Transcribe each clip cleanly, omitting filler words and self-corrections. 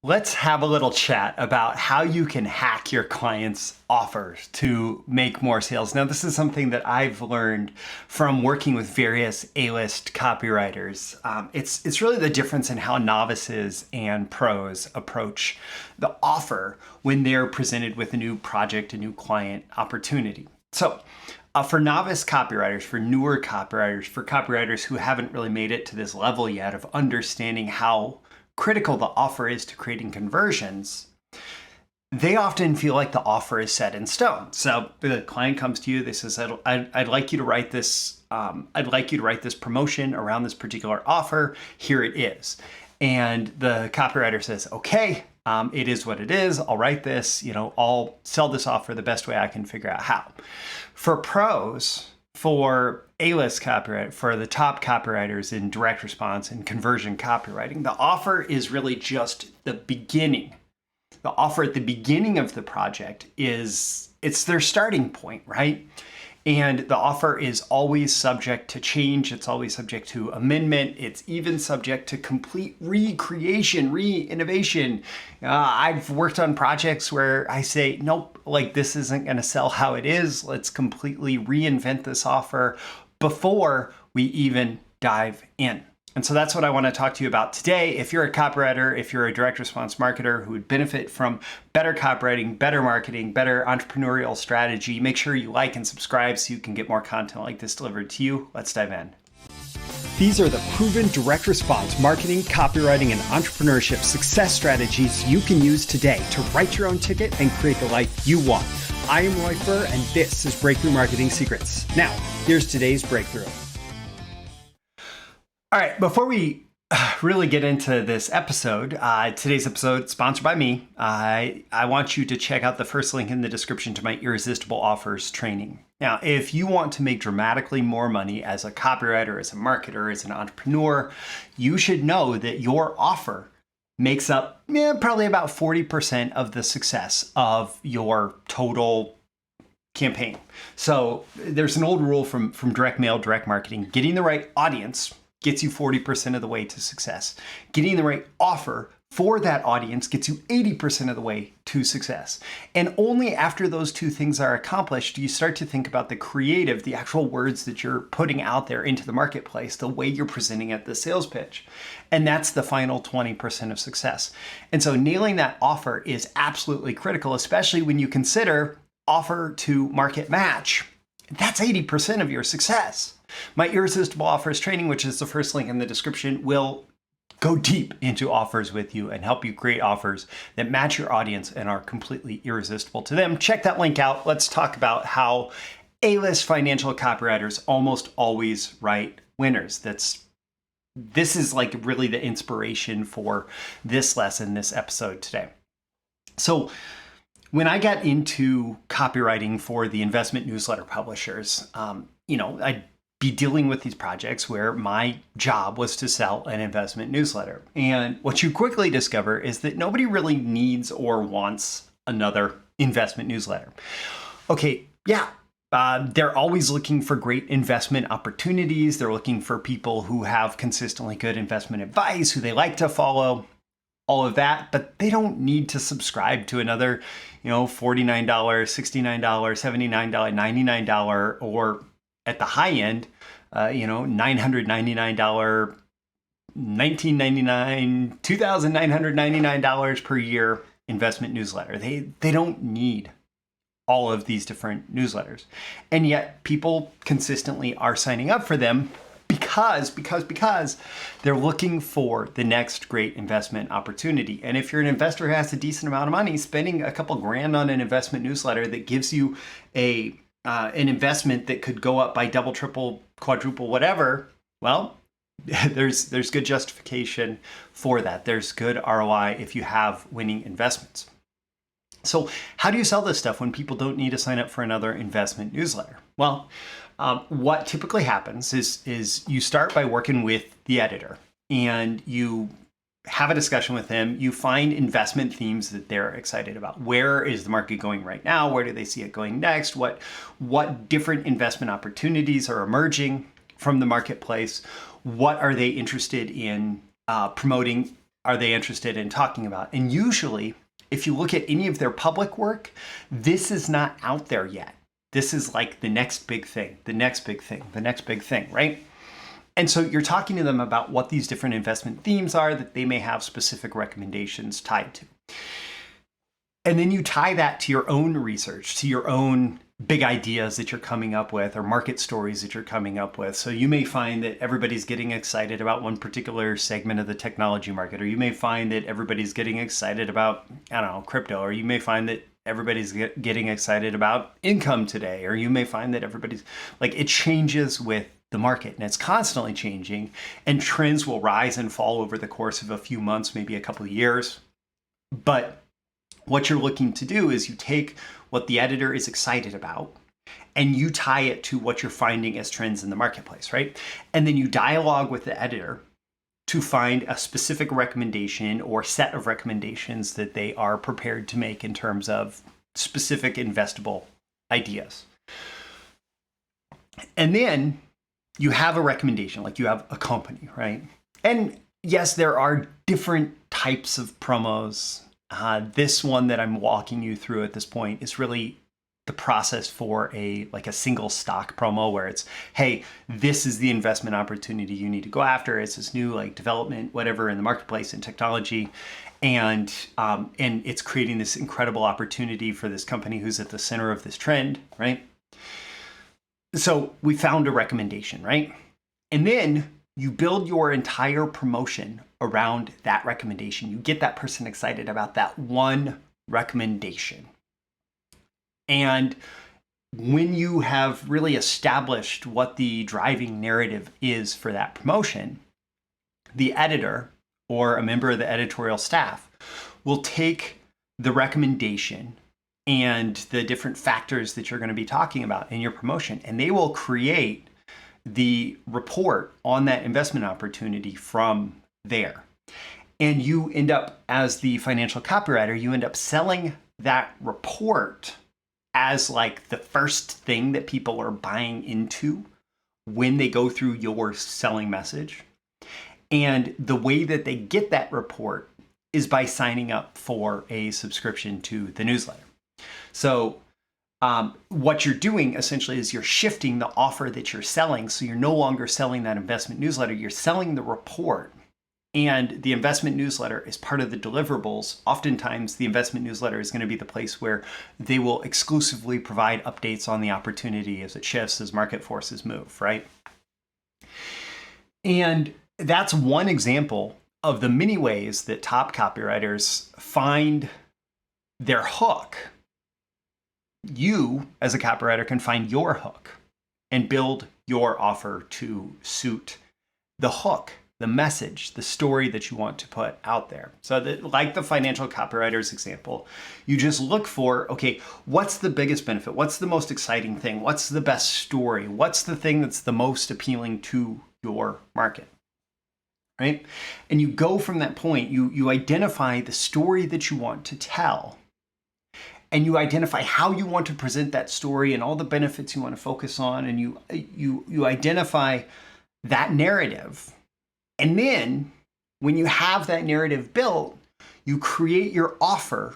Let's have a little chat about how you can hack your clients' offers to make more sales. Now, this is something that I've learned from working with various A-list copywriters. It's really the difference in how novices and pros approach the offer when they're presented with a new project, a new client opportunity. So, for novice copywriters, for newer copywriters, for copywriters who haven't really made it to this level yet of understanding how critical the offer is to creating conversions, they often feel like the offer is set in stone. So the client comes to you, they says, I'd like you to write this, I'd like you to write this promotion around this particular offer. Here it is. And the copywriter says, okay, it is what it is. I'll write this, I'll sell this offer the best way I can figure out how. For pros, for A-list copyright, for the top copywriters in direct response and conversion copywriting, the offer is really just the beginning. The offer at the beginning of the project it's their starting point, right? And the offer is always subject to change. It's always subject to amendment. It's even subject to complete recreation, re-innovation. I've worked on projects where I say, nope, like this isn't going to sell how it is. Let's completely reinvent this offer before we even dive in. And so that's what I want to talk to you about today. If you're a copywriter, if you're a direct response marketer who would benefit from better copywriting, better marketing, better entrepreneurial strategy, make sure you like and subscribe so you can get more content like this delivered to you. Let's dive in. These are the proven direct response marketing, copywriting, and entrepreneurship success strategies you can use today to write your own ticket and create the life you want. I am Furr, and this is Breakthrough Marketing Secrets. Now, here's today's breakthrough. All right, before we really get into this episode, today's episode is sponsored by me. I want you to check out the first link in the description to my Irresistible Offers training. Now, if you want to make dramatically more money as a copywriter, as a marketer, as an entrepreneur, you should know that your offer makes up probably about 40% of the success of your total campaign. So there's an old rule from direct mail, direct marketing: getting the right audience gets you 40% of the way to success. Getting the right offer for that audience gets you 80% of the way to success. And only after those two things are accomplished do you start to think about the creative, the actual words that you're putting out there into the marketplace, the way you're presenting at the sales pitch. And that's the final 20% of success. And so nailing that offer is absolutely critical, especially when you consider offer to market match. That's 80% of your success. My Irresistible Offers training, which is the first link in the description, will go deep into offers with you and help you create offers that match your audience and are completely irresistible to them. Check that link out. Let's talk about how A-list financial copywriters almost always write winners. This is like really the inspiration for this lesson, this episode today. So when I got into copywriting for the investment newsletter publishers, I'd be dealing with these projects where my job was to sell an investment newsletter. And what you quickly discover is that nobody really needs or wants another investment newsletter. Okay, yeah, they're always looking for great investment opportunities. They're looking for people who have consistently good investment advice, who they like to follow, all of that, but they don't need to subscribe to another, $49, $69, $79, $99, or at the high end, $999, $1,999, $2,999 per year investment newsletter. They don't need all of these different newsletters. And yet people consistently are signing up for them because they're looking for the next great investment opportunity. And if you're an investor who has a decent amount of money, spending a couple grand on an investment newsletter that gives you an investment that could go up by double, triple, quadruple, whatever, well, there's good justification for that. There's good ROI if you have winning investments. So how do you sell this stuff when people don't need to sign up for another investment newsletter? Well, what typically happens is you start by working with the editor and you have a discussion with them. You find investment themes that they're excited about. Where is the market going right now? Where do they see it going next? What different investment opportunities are emerging from the marketplace? What are they interested in promoting are they interested in talking about? And usually, if you look at any of their public work, this is not out there yet. This is like the next big thing, the next big thing, the next big thing, right? And so you're talking to them about what these different investment themes are that they may have specific recommendations tied to. And then you tie that to your own research, to your own big ideas that you're coming up with or market stories that you're coming up with. So you may find that everybody's getting excited about one particular segment of the technology market, or you may find that everybody's getting excited about, I don't know, crypto, or you may find that everybody's getting excited about income today, or you may find that everybody's like, it changes with the market and it's constantly changing, and trends will rise and fall over the course of a few months, maybe a couple of years. But what you're looking to do is you take what the editor is excited about and you tie it to what you're finding as trends in the marketplace, right? And then you dialogue with the editor to find a specific recommendation or set of recommendations that they are prepared to make in terms of specific investable ideas. And then you have a recommendation, like you have a company, right? And yes, there are different types of promos. This one that I'm walking you through at this point is really the process for a single stock promo where it's, hey, this is the investment opportunity you need to go after. It's this new development, whatever, in the marketplace and technology. And it's creating this incredible opportunity for this company who's at the center of this trend, right? So we found a recommendation, right? And then you build your entire promotion around that recommendation. You get that person excited about that one recommendation. And when you have really established what the driving narrative is for that promotion, the editor or a member of the editorial staff will take the recommendation and the different factors that you're going to be talking about in your promotion, and they will create the report on that investment opportunity from there. And you end up, as the financial copywriter, you end up selling that report as like the first thing that people are buying into when they go through your selling message. And the way that they get that report is by signing up for a subscription to the newsletter. So what you're doing essentially is you're shifting the offer that you're selling. So you're no longer selling that investment newsletter, you're selling the report. And the investment newsletter is part of the deliverables. Oftentimes, the investment newsletter is going to be the place where they will exclusively provide updates on the opportunity as it shifts, as market forces move, right? And that's one example of the many ways that top copywriters find their hook. You, as a copywriter, can find your hook and build your offer to suit the hook, the message, the story that you want to put out there. So that, like the financial copywriters example, you just look for, okay, what's the biggest benefit? What's the most exciting thing? What's the best story? What's the thing that's the most appealing to your market? Right? And you go from that point, you identify the story that you want to tell, and you identify how you want to present that story and all the benefits you want to focus on, and you identify that narrative. And then when you have that narrative built, you create your offer,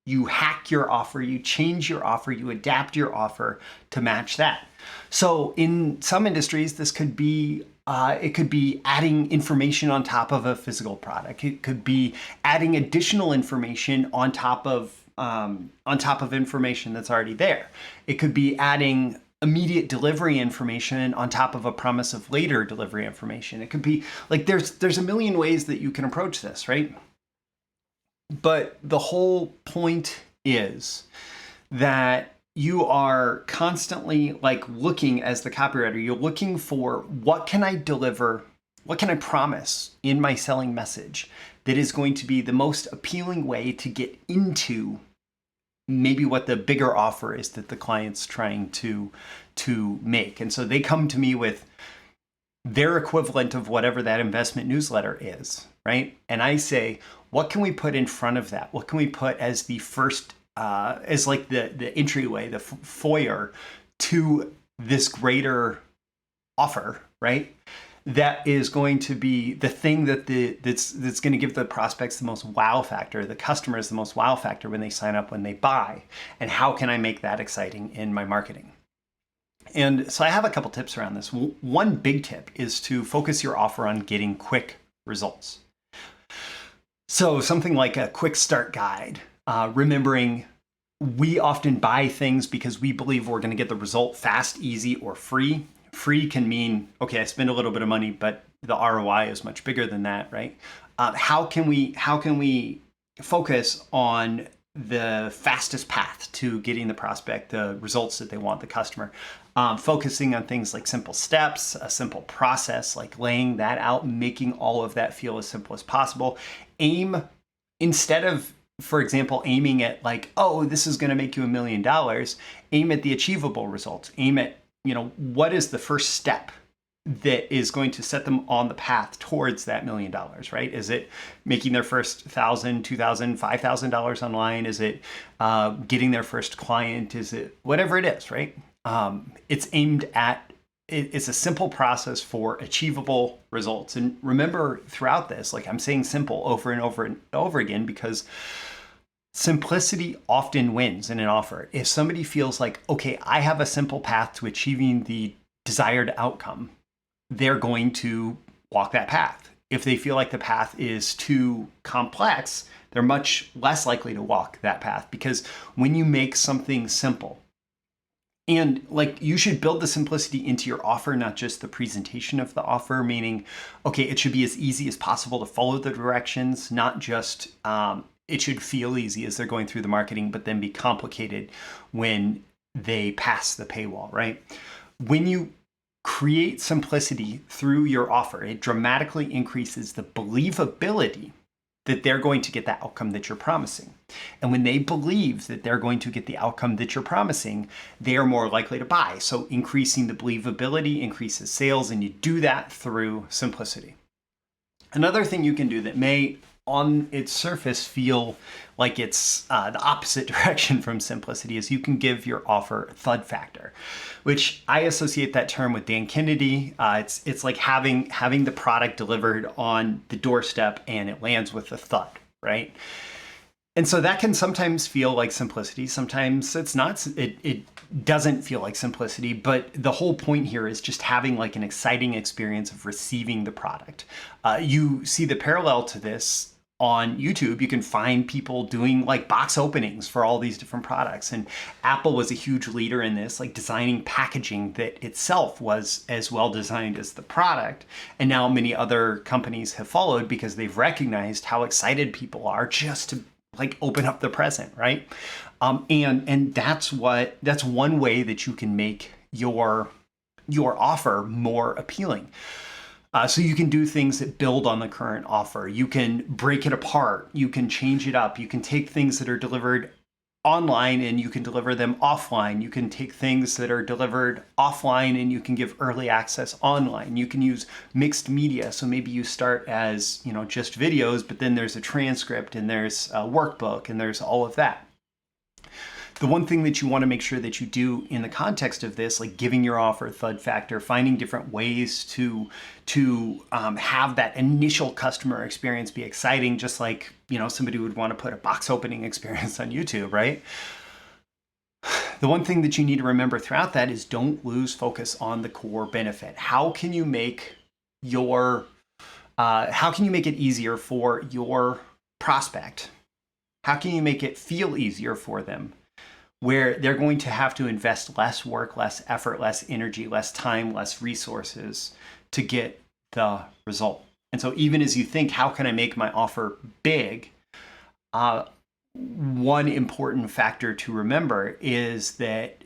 you hack your offer, you change your offer, you adapt your offer to match that. So in some industries, this could be it could be adding information on top of a physical product. It could be adding additional information on top of information that's already there. It could be adding immediate delivery information on top of a promise of later delivery information. It could be like there's a million ways that you can approach this, right? But the whole point is that you are constantly looking, as the copywriter, you're looking for, what can I deliver? What can I promise in my selling message that is going to be the most appealing way to get into maybe what the bigger offer is that the client's trying to make? And so they come to me with their equivalent of whatever that investment newsletter is, right? And I say, what can we put in front of that? What can we put as the first, as like the entryway, the foyer to this greater offer, right? that is going to be the thing that's going to give the prospects the most wow factor, the customers the most wow factor when they sign up, when they buy, and how can I make that exciting in my marketing? And so I have a couple tips around this. One big tip is to focus your offer on getting quick results. So something like a quick start guide, remembering we often buy things because we believe we're going to get the result fast, easy, or free. Free can mean, okay, I spend a little bit of money, but the ROI is much bigger than that, right? How can we focus on the fastest path to getting the prospect the results that they want, the customer? Focusing on things like simple steps, a simple process, like laying that out, making all of that feel as simple as possible. Aim, instead of, for example, aiming at like, oh, this is going to make you $1 million, aim at the achievable results. Aim at, what is the first step that is going to set them on the path towards that $1 million, right? Is it making their first $1,000, $2,000, $5,000 online? Is it getting their first client? Is it whatever it is, right? It's aimed at, it's a simple process for achievable results. And remember throughout this, like I'm saying simple over and over and over again, because simplicity often wins in an offer. If somebody feels like, okay, I have a simple path to achieving the desired outcome, they're going to walk that path. If they feel like the path is too complex, they're much less likely to walk that path, because when you make something simple, and like you should build the simplicity into your offer, not just the presentation of the offer, meaning, okay, it should be as easy as possible to follow the directions, not just, it should feel easy as they're going through the marketing, but then be complicated when they pass the paywall, right? When you create simplicity through your offer, it dramatically increases the believability that they're going to get the outcome that you're promising. And when they believe that they're going to get the outcome that you're promising, they are more likely to buy. So increasing the believability increases sales, and you do that through simplicity. Another thing you can do that may on its surface feel like it's the opposite direction from simplicity is you can give your offer thud factor, which I associate that term with Dan Kennedy. It's like having the product delivered on the doorstep and it lands with a thud, right? And so that can sometimes feel like simplicity. Sometimes it's not. It doesn't feel like simplicity, but the whole point here is just having like an exciting experience of receiving the product. You see the parallel to this on YouTube. You can find people doing like box openings for all these different products. And Apple was a huge leader in this, like designing packaging that itself was as well designed as the product. And now many other companies have followed because they've recognized how excited people are just to like open up the present, right? And that's one way that you can make your offer more appealing. So you can do things that build on the current offer. You can break it apart. You can change it up. You can take things that are delivered online and you can deliver them offline. You can take things that are delivered offline and you can give early access online. You can use mixed media. So maybe you start as, just videos, but then there's a transcript and there's a workbook and there's all of that. The one thing that you want to make sure that you do in the context of this, like giving your offer thud factor, finding different ways to have that initial customer experience be exciting, just like, somebody would want to put a box opening experience on YouTube, right? The one thing that you need to remember throughout that is don't lose focus on the core benefit. How can you make it easier for your prospect? How can you make it feel easier for them, where they're going to have to invest less work, less effort, less energy, less time, less resources to get the result? And so even as you think, how can I make my offer big? One important factor to remember is that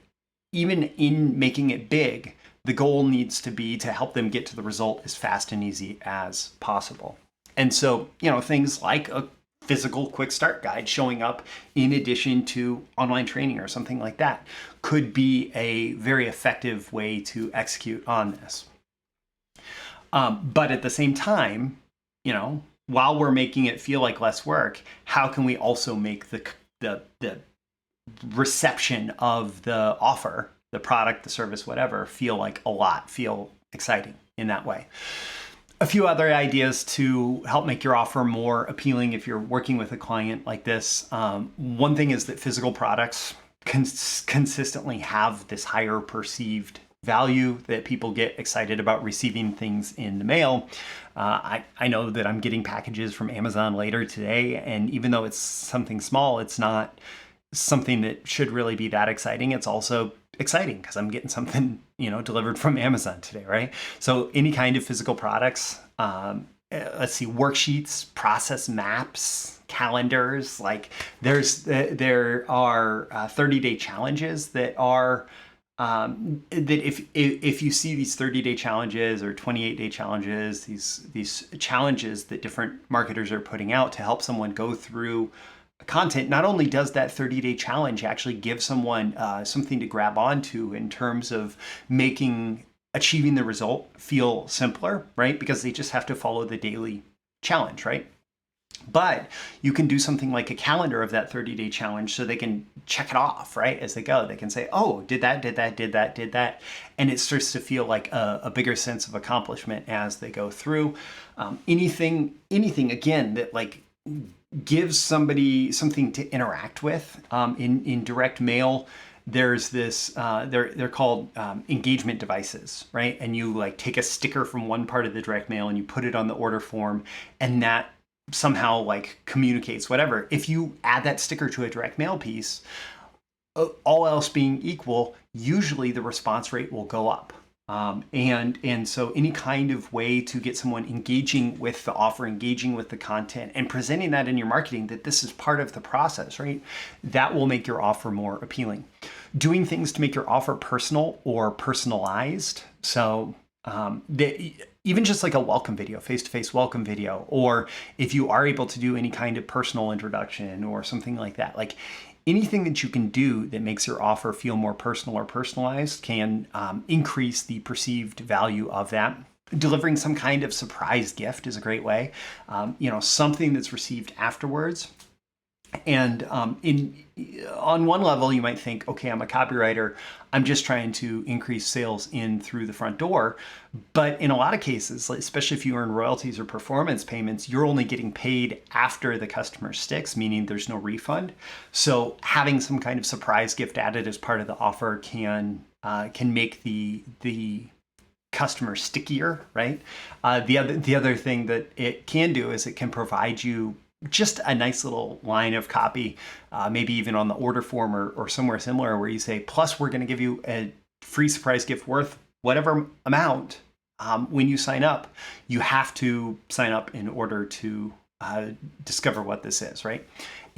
even in making it big, the goal needs to be to help them get to the result as fast and easy as possible. And so, things like a physical quick start guide showing up in addition to online training or something like that could be a very effective way to execute on this. But at the same time, while we're making it feel like less work, how can we also make the reception of the offer, the product, the service, whatever, feel like a lot, feel exciting in that way. A few other ideas to help make your offer more appealing if you're working with a client like this. One thing is that physical products consistently have this higher perceived value, that people get excited about receiving things in the mail. I know that I'm getting packages from Amazon later today, and even though it's something small, it's not something that should really be that exciting. It's also exciting because I'm getting something, delivered from Amazon today, right? So any kind of physical products, let's see, worksheets, process maps, calendars, like there are 30-day challenges that are that if you see these 30-day challenges or 28-day challenges, these challenges that different marketers are putting out to help someone go through content, not only does that 30-day challenge actually give someone something to grab onto in terms of achieving the result feel simpler, right? Because they just have to follow the daily challenge, right? But you can do something like a calendar of that 30-day challenge so they can check it off, right? As they go, they can say, oh, did that. And it starts to feel like a bigger sense of accomplishment as they go through. Anything again, that like gives somebody something to interact with. In direct mail, there's this, they're called engagement devices, right? And you like take a sticker from one part of the direct mail and you put it on the order form, and that somehow like communicates whatever. If you add that sticker to a direct mail piece, all else being equal, usually the response rate will go up. And so any kind of way to get someone engaging with the offer, engaging with the content, and presenting that in your marketing, that this is part of the process, right? That will make your offer more appealing. Doing things to make your offer personal or personalized. So even just like a welcome video, face-to-face welcome video, or if you are able to do any kind of personal introduction or something like that, like anything that you can do that makes your offer feel more personal or personalized can increase the perceived value of that. Delivering some kind of surprise gift is a great way, something that's received afterwards. And on one level, you might think, okay, I'm a copywriter, I'm just trying to increase sales in through the front door. But in a lot of cases, especially if you earn royalties or performance payments, you're only getting paid after the customer sticks, meaning there's no refund. So having some kind of surprise gift added as part of the offer can make the customer stickier, right? The other thing that it can do is it can provide you just a nice little line of copy, maybe even on the order form or somewhere similar, where you say, plus we're going to give you a free surprise gift worth whatever amount. When you sign up, you have to sign up in order to discover what this is, right?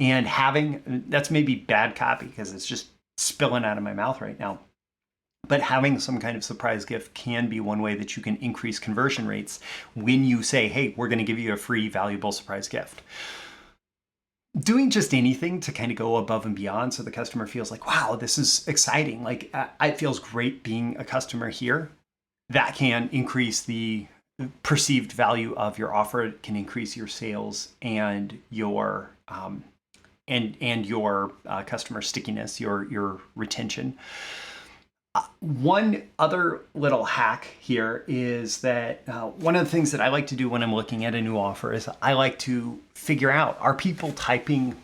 And that's maybe bad copy because it's just spilling out of my mouth right now. But having some kind of surprise gift can be one way that you can increase conversion rates when you say, hey, we're going to give you a free valuable surprise gift. Doing just anything to kind of go above and beyond so the customer feels like, wow, this is exciting. Like it feels great being a customer here. That can increase the perceived value of your offer. It can increase your sales and your customer stickiness, your retention. One other little hack here is that one of the things that I like to do when I'm looking at a new offer is I like to figure out, are people typing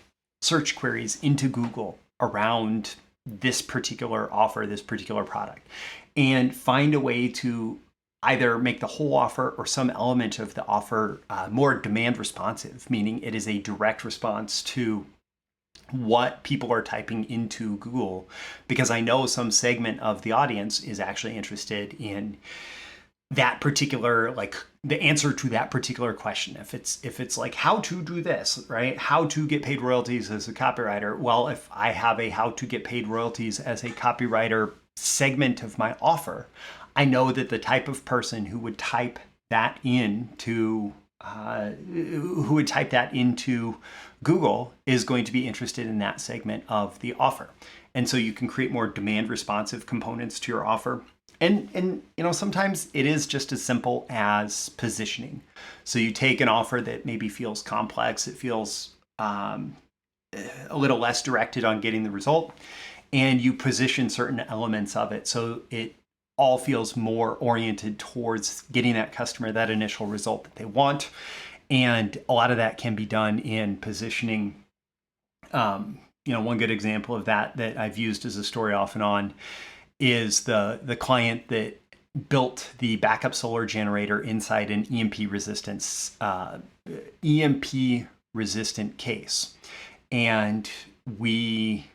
search queries into Google around this particular offer, this particular product, and find a way to either make the whole offer or some element of the offer more demand responsive, meaning it is a direct response to what people are typing into Google, because I know some segment of the audience is actually interested in that particular, like the answer to that particular question. If it's like how to do this, right? How to get paid royalties as a copywriter. Well, if I have a how to get paid royalties as a copywriter segment of my offer, I know that the type of person who would type that into Google is going to be interested in that segment of the offer. And so you can create more demand responsive components to your offer. And sometimes it is just as simple as positioning. So you take an offer that maybe feels complex, it feels a little less directed on getting the result, and you position certain elements of it so it all feels more oriented towards getting that customer that initial result that they want. And a lot of that can be done in positioning. One good example of that I've used as a story off and on is the client that built the backup solar generator inside an EMP resistant case. And we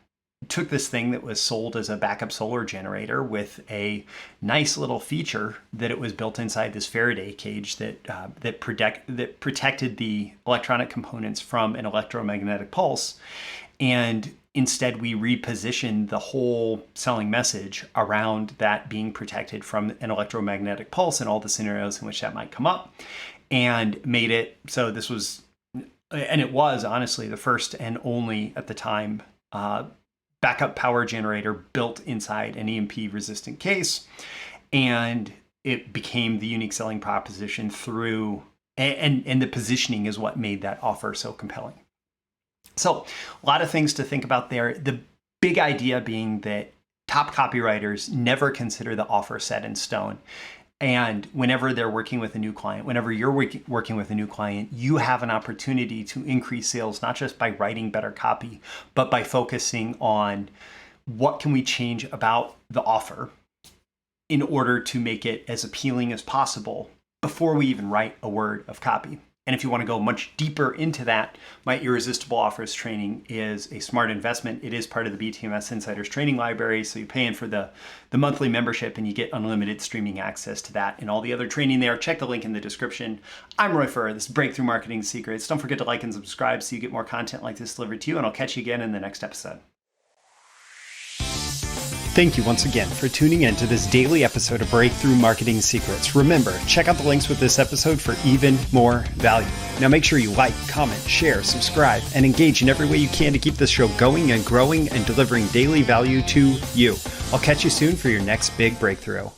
took this thing that was sold as a backup solar generator with a nice little feature that it was built inside this Faraday cage that protected the electronic components from an electromagnetic pulse. And instead, we repositioned the whole selling message around that being protected from an electromagnetic pulse and all the scenarios in which that might come up, and made it so this was, and it was honestly the first and only at the time backup power generator built inside an EMP resistant case. And it became the unique selling proposition through, and the positioning is what made that offer so compelling. So a lot of things to think about there. The big idea being that top copywriters never consider the offer set in stone. And whenever they're working with a new client, whenever you're working with a new client, you have an opportunity to increase sales, not just by writing better copy, but by focusing on what can we change about the offer in order to make it as appealing as possible before we even write a word of copy. And if you want to go much deeper into that, my Irresistible Offers training is a smart investment. It is part of the BTMSinsiders training library. So you pay in for the monthly membership and you get unlimited streaming access to that and all the other training there. Check the link in the description. I'm Roy Furr. This is Breakthrough Marketing Secrets. Don't forget to like and subscribe so you get more content like this delivered to you. And I'll catch you again in the next episode. Thank you once again for tuning in to this daily episode of Breakthrough Marketing Secrets. Remember, check out the links with this episode for even more value. Now make sure you like, comment, share, subscribe, and engage in every way you can to keep this show going and growing and delivering daily value to you. I'll catch you soon for your next big breakthrough.